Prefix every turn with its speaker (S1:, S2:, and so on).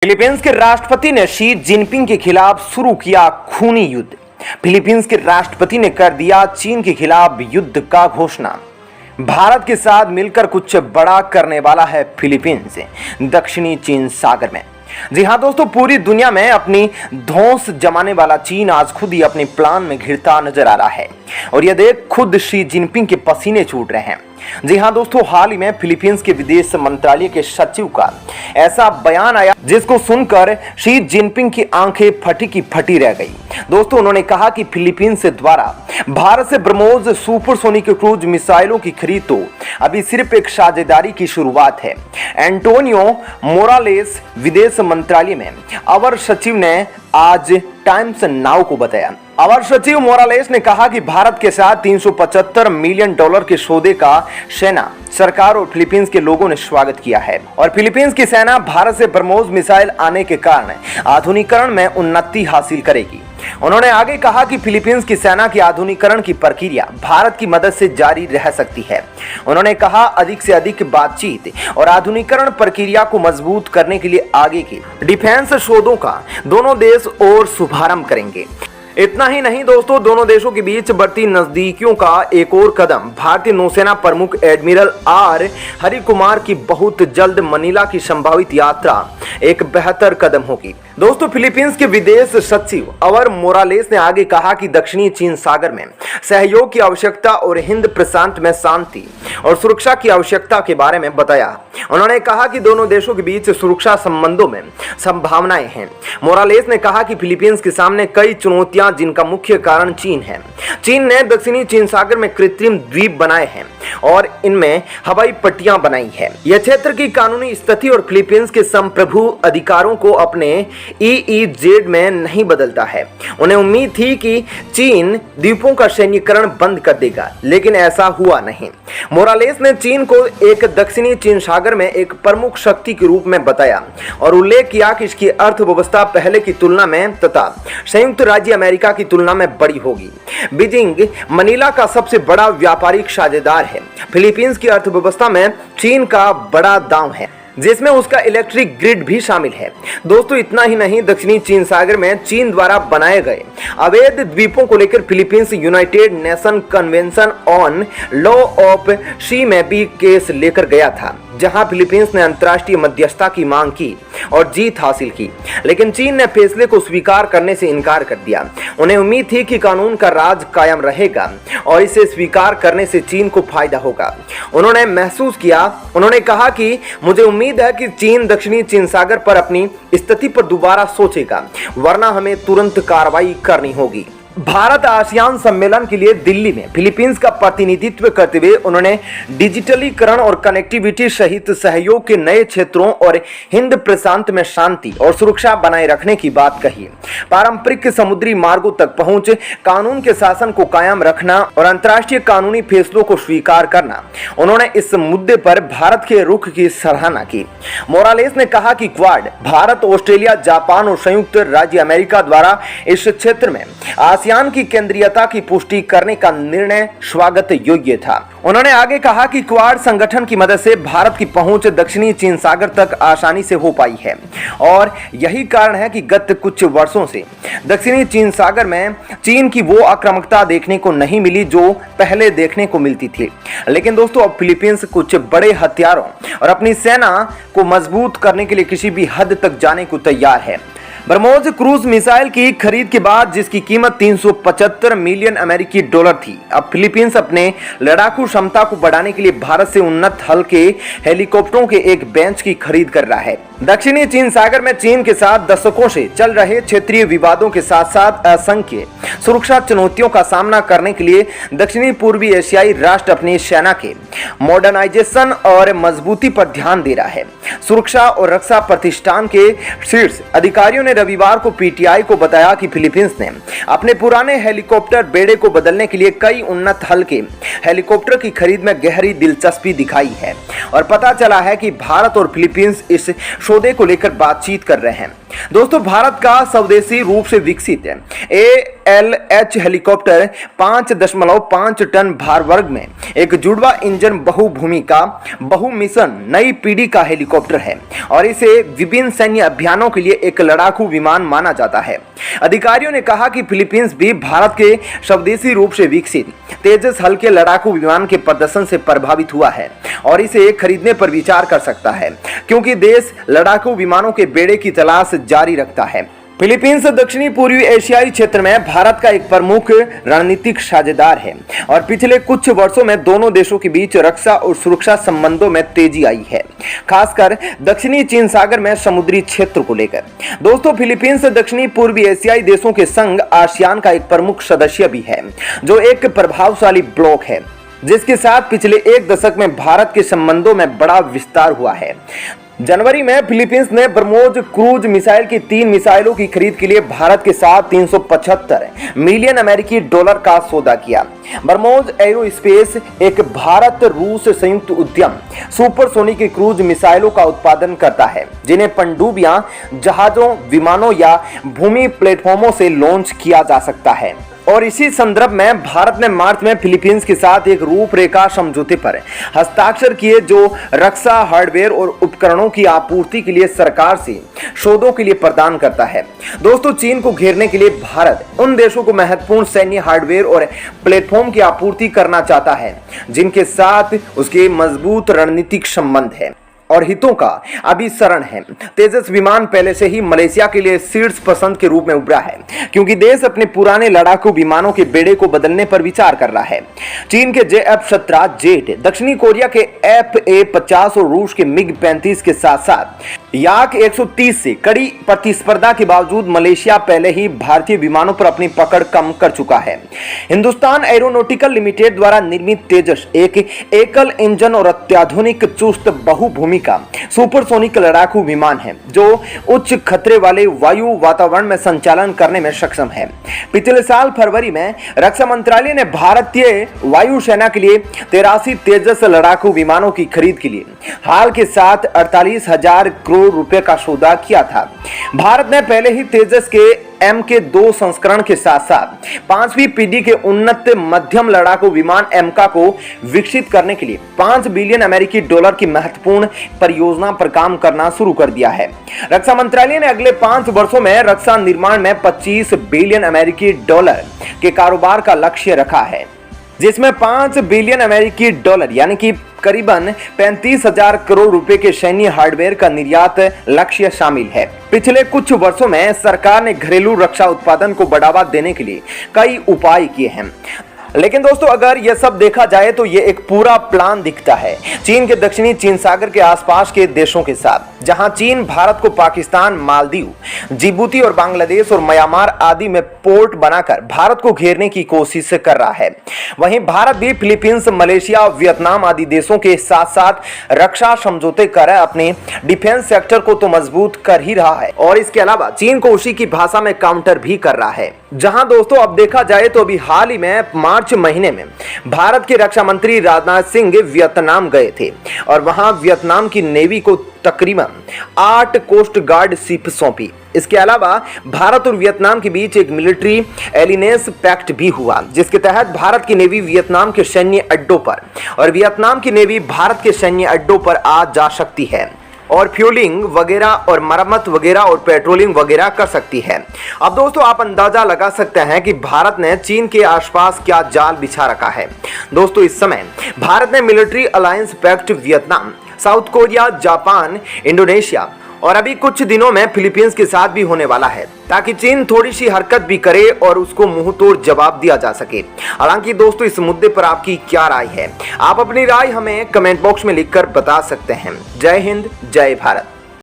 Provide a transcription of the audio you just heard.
S1: Philippines के राष्ट्रपति ने शी जिनपिंग के खिलाफ शुरू किया खूनी युद्ध। फिलीपींस के राष्ट्रपति ने कर दिया चीन के खिलाफ युद्ध का घोषणा। भारत के साथ मिलकर कुछ बड़ा करने वाला है फिलीपींस दक्षिणी चीन सागर में। जी हां दोस्तों, पूरी दुनिया में अपनी धौंस जमाने वाला चीन आज खुद ही अपने प्लान में घिरता नजर आ रहा है और यह देख खुद शी जिनपिंग के पसीने छूट रहे हैं। जी हां दोस्तों, हाल ही में फिलीपींस के विदेश मंत्रालय के सचिव का ऐसा बयान आया जिसको सुनकर शी जिनपिंग की आंखें फटी की फटी रह गई। दोस्तों, उन्होंने कहा कि फिलीपींस द्वारा भारत से ब्रह्मोस सुपरसोनिक क्रूज मिसाइलों की खरीद तो अभी सिर्फ एक साझेदारी की शुरुआत है। एंटोनियो मोरालेस विदेश मंत्रालय में अवर सचिव ने आज टाइम्स नाउ को बताया। अवर सचिव मोरालेस ने कहा कि भारत के साथ $375 मिलियन के सौदे का सेना, सरकार और फिलीपींस के लोगों ने स्वागत किया है और फिलीपींस की सेना भारत से ब्रह्मोस मिसाइल आने के कारण आधुनिकीकरण में उन्नति हासिल करेगी। उन्होंने आगे कहा कि फिलीपींस की सेना की आधुनिकीकरण की प्रक्रिया भारत की मदद से जारी रह सकती है। उन्होंने कहा, अधिक से अधिक बातचीत और आधुनिकीकरण प्रक्रिया को मजबूत करने के लिए आगे के डिफेंस सौदों का दोनों देश और शुभारंभ करेंगे। इतना ही नहीं दोस्तों, दोनों देशों के बीच बढ़ती नजदीकियों का एक और कदम भारतीय नौसेना प्रमुख एडमिरल आर हरिकुमार की बहुत जल्द मनीला की संभावित यात्रा एक बेहतर कदम होगी। दोस्तों, फिलीपींस के विदेश सचिव अवर मोरालेस ने आगे कहा कि दक्षिणी चीन सागर में सहयोग की आवश्यकता और हिंद प्रशांत में शांति और सुरक्षा की आवश्यकता के बारे में बताया। उन्होंने कहा कि दोनों देशों के बीच सुरक्षा संबंधों में संभावनाएं हैं। मोरालेस ने कहा कि फिलीपींस के सामने कई चुनौतियां जिनका मुख्य कारण चीन है। चीन ने दक्षिणी चीन सागर में कृत्रिम द्वीप बनाए हैं और इनमें हवाई पट्टियां बनाई है। यह क्षेत्र की कानूनी स्थिति और फिलीपींस के संप्रभु अधिकारों को अपने EEZ में नहीं बदलता है। उन्हें उम्मीद थी कि चीन द्वीपों का सैन्यीकरण बंद कर देगा, लेकिन ऐसा हुआ नहीं। मोरालेस ने चीन को एक दक्षिणी चीन सागर में एक प्रमुख शक्ति के रूप में बताया और उल्लेख किया कि इसकी अर्थव्यवस्था पहले की तुलना में तथा संयुक्त राज्य अमेरिका की तुलना में बड़ी होगी। बीजिंग मनीला का सबसे बड़ा व्यापारिक साझेदार है। फिलीपींस की अर्थव्यवस्था में चीन का बड़ा दांव है, जिसमें उसका इलेक्ट्रिक ग्रिड भी शामिल है। दोस्तों, इतना ही नहीं, दक्षिणी चीन सागर में चीन द्वारा बनाए गए अवैध द्वीपों को लेकर Philippines United Nation convention on law of sea में भी केस लेकर गया था, जहां फिलीपींस ने अंतर्राष्ट्रीय मध्यस्थता की मांग की और जीत हासिल की, लेकिन चीन ने फैसले को स्वीकार करने से इनकार कर दिया। उन्हें उम्मीद थी कि कानून का राज कायम रहेगा और इसे स्वीकार करने से चीन को फायदा होगा। उन्होंने कहा कि मुझे उम्मीद है कि चीन दक्षिणी चीन सागर पर अपनी स्थिति पर दोबारा सोचेगा, वरना हमें तुरंत कार्रवाई करनी होगी। भारत आसियान सम्मेलन के लिए दिल्ली में फिलीपींस का प्रतिनिधित्व करते हुए उन्होंने डिजिटलीकरण और कनेक्टिविटी सहित सहयोग के नए क्षेत्रों और हिंद प्रशांत में शांति और सुरक्षा बनाए रखने की बात कही। पारंपरिक समुद्री मार्गों तक पहुंच, कानून के शासन को कायम रखना और अंतर्राष्ट्रीय कानूनी फैसलों को स्वीकार करना। उन्होंने इस मुद्दे पर भारत के रुख की सराहना की। मोरालेस ने कहा कि क्वाड भारत, ऑस्ट्रेलिया, जापान और संयुक्त राज्य अमेरिका द्वारा इस क्षेत्र में आसियान की केंद्रीयता की पुष्टि करने का निर्णय स्वागत योग्य था। उन्होंने आगे कहा कि क्वाड संगठन की मदद से भारत की पहुंच दक्षिणी चीन सागर तक आसानी से हो पाई है और यही कारण है कि गत कुछ वर्षों से दक्षिणी चीन सागर में चीन की वो आक्रामकता देखने को नहीं मिली जो पहले देखने को मिलती थी। लेकिन दोस्तों, अब फिलीपींस कुछ बड़े हथियारों और अपनी सेना को मजबूत करने के लिए किसी भी हद तक जाने को तैयार है। ब्रह्मोस क्रूज मिसाइल की खरीद के बाद जिसकी कीमत $375 मिलियन अमेरिकी थी, अब फिलीपींस अपने लड़ाकू क्षमता को बढ़ाने के लिए भारत से उन्नत हल्के हेलीकॉप्टरों के एक बेंच की खरीद कर रहा है। दक्षिणी चीन सागर में चीन के साथ दशकों से चल रहे क्षेत्रीय विवादों के साथ साथ असंख्य सुरक्षा चुनौतियों का सामना करने के लिए दक्षिणी पूर्वी एशियाई राष्ट्र अपनी सेना के मॉडर्नाइजेशन और मजबूती पर ध्यान दे रहा है। सुरक्षा और रक्षा प्रतिष्ठान के शीर्ष अधिकारियों ने रविवार को पीटीआई को बताया कि फिलीपींस ने अपने पुराने हेलीकॉप्टर बेड़े को बदलने के लिए कई उन्नत हल्के हेलीकॉप्टर की खरीद में गहरी दिलचस्पी दिखाई है और पता चला है कि भारत और फिलीपींस इस सौदे को लेकर बातचीत कर रहे हैं। दोस्तों, भारत का स्वदेशी रूप से विकसित LH हेलीकॉप्टर 5.5 टन भार वर्ग में एक जुड़वा इंजन बहुभूमिका बहु मिशन नई पीढ़ी का हेलीकॉप्टर है और इसे विभिन्न सैन्य अभियानों के लिए एक लड़ाकू विमान माना जाता है। अधिकारियों ने कहा कि फिलीपींस भी भारत के स्वदेशी रूप से विकसित तेजस हल्के लड़ाकू विमान के प्रदर्शन से प्रभावित हुआ है और इसे खरीदने पर विचार कर सकता है, क्योंकि देश लड़ाकू विमानों के बेड़े की तलाश जारी रखता है। फिलीपींस दक्षिणी पूर्वी एशियाई क्षेत्र में भारत का एक प्रमुख रणनीतिक साझेदार है और पिछले कुछ वर्षों में दोनों देशों के बीच रक्षा और सुरक्षा संबंधों में तेजी आई है, खासकर दक्षिणी चीन सागर में समुद्री क्षेत्र को लेकर। दोस्तों, फिलीपींस दक्षिणी पूर्वी एशियाई देशों के संघ आसियान का एक प्रमुख सदस्य भी है, जो एक प्रभावशाली ब्लॉक है जिसके साथ पिछले एक दशक में भारत के संबंधों में बड़ा विस्तार हुआ है। जनवरी में फिलीपींस ने ब्रह्मोस क्रूज मिसाइल की 3 मिसाइलों की खरीद के लिए भारत के साथ 375 मिलियन अमेरिकी डॉलर का सौदा किया। ब्रह्मोस एरोस्पेस एक भारत रूस संयुक्त उद्यम सुपरसोनिक क्रूज मिसाइलों का उत्पादन करता है, जिन्हें पनडुब्बियां, जहाजों, विमानों या भूमि प्लेटफॉर्मों से लॉन्च किया जा सकता है। और इसी संदर्भ में भारत ने मार्च में फिलीपींस के साथ एक रूपरेखा समझौते पर हस्ताक्षर किए, जो रक्षा हार्डवेयर और उपकरणों की आपूर्ति के लिए सरकार से सौदों के लिए प्रदान करता है। दोस्तों, चीन को घेरने के लिए भारत उन देशों को महत्वपूर्ण सैन्य हार्डवेयर और प्लेटफॉर्म की आपूर्ति करना चाहता है जिनके साथ उसके मजबूत रणनीतिक संबंध है और हितों का अभिसरण है। तेजस विमान पहले से ही मलेशिया के लिए शीर्ष पसंद के रूप में उभरा है, क्योंकि देश अपने पुराने लड़ाकू विमानों के बेड़े को बदलने पर विचार कर रहा है। चीन के JF-17 जेट, दक्षिणी कोरिया के FA-50 और रूस के MiG-35 के साथ साथ याक 130 से कड़ी प्रतिस्पर्धा के बावजूद मलेशिया पहले ही भारतीय विमानों पर अपनी पकड़ कम कर चुका है। हिंदुस्तान एरोनॉटिकल लिमिटेड द्वारा निर्मित तेजस एक एकल इंजन और अत्याधुनिक चुस्त बहुभूमिका सुपरसोनिक लड़ाकू विमान है, जो उच्च खतरे वाले वायु वातावरण में संचालन करने में सक्षम है। पिछले साल फरवरी में रक्षा मंत्रालय ने भारतीय वायुसेना के लिए 83 तेजस लड़ाकू विमानों की खरीद के लिए हाल के साथ 48,000 करोड़ रुपए का सौदा किया था। भारत ने पहले ही तेजस के MK2 संस्करण के साथ साथ 5वीं पीढ़ी के उन्नत मध्यम लड़ाकू विमान MK को विकसित करने के लिए 5 बिलियन अमेरिकी डॉलर की महत्वपूर्ण परियोजना पर काम करना शुरू कर दिया है। रक्षा मंत्रालय ने अगले 5 वर्षों में रक्षा निर्माण में 25 बिलियन अमेरिकी डॉलर के कारोबार का लक्ष्य रखा है, जिसमें 5 बिलियन अमेरिकी डॉलर यानी कि करीबन 35,000 करोड़ रुपए के सैन्य हार्डवेयर का निर्यात लक्ष्य शामिल है। पिछले कुछ वर्षों में सरकार ने घरेलू रक्षा उत्पादन को बढ़ावा देने के लिए कई उपाय किए हैं, लेकिन दोस्तों, अगर यह सब देखा जाए तो ये एक पूरा प्लान दिखता है चीन के दक्षिणी चीन सागर के आसपास के देशों के साथ, जहां चीन भारत को पाकिस्तान, मालदीव, जिबूती और बांग्लादेश और म्यांमार आदि में पोर्ट बनाकर भारत को घेरने की कोशिश कर रहा है। वहीं भारत भी फिलीपींस, मलेशिया, वियतनाम आदि देशों के साथ साथ रक्षा समझौते कर अपने डिफेंस सेक्टर को तो मजबूत कर ही रहा है और इसके अलावा चीन को उसी की भाषा में काउंटर भी कर रहा है। जहां दोस्तों, अब देखा जाए तो अभी हाल ही में मार्च महीने में भारत के रक्षा मंत्री राजनाथ सिंह वियतनाम गए थे और वहां वियतनाम की नेवी को तकरीबन 8 कोस्ट गार्ड शिप सौंपी। इसके अलावा भारत और वियतनाम के बीच एक मिलिट्री एलियंस पैक्ट भी हुआ, जिसके तहत भारत की नेवी वियतनाम के सैन्य अड्डों पर और वियतनाम की नेवी भारत के सैन्य अड्डों पर आ जा सकती है और फ्यूलिंग वगैरह और मरम्मत वगैरह और पेट्रोलिंग वगैरह कर सकती है। अब दोस्तों, आप अंदाजा लगा सकते हैं कि भारत ने चीन के आसपास क्या जाल बिछा रखा है। दोस्तों, इस समय भारत ने military alliance pact Vietnam, South Korea, Japan, Indonesia और अभी कुछ दिनों में फिलीपींस के साथ भी होने वाला है, ताकि चीन थोड़ी सी हरकत भी करे और उसको मुंह तोड़ जवाब दिया जा सके। हालांकि दोस्तों, इस मुद्दे पर आपकी क्या राय है? आप अपनी राय हमें कमेंट बॉक्स में लिखकर बता सकते हैं। जय हिंद, जय भारत।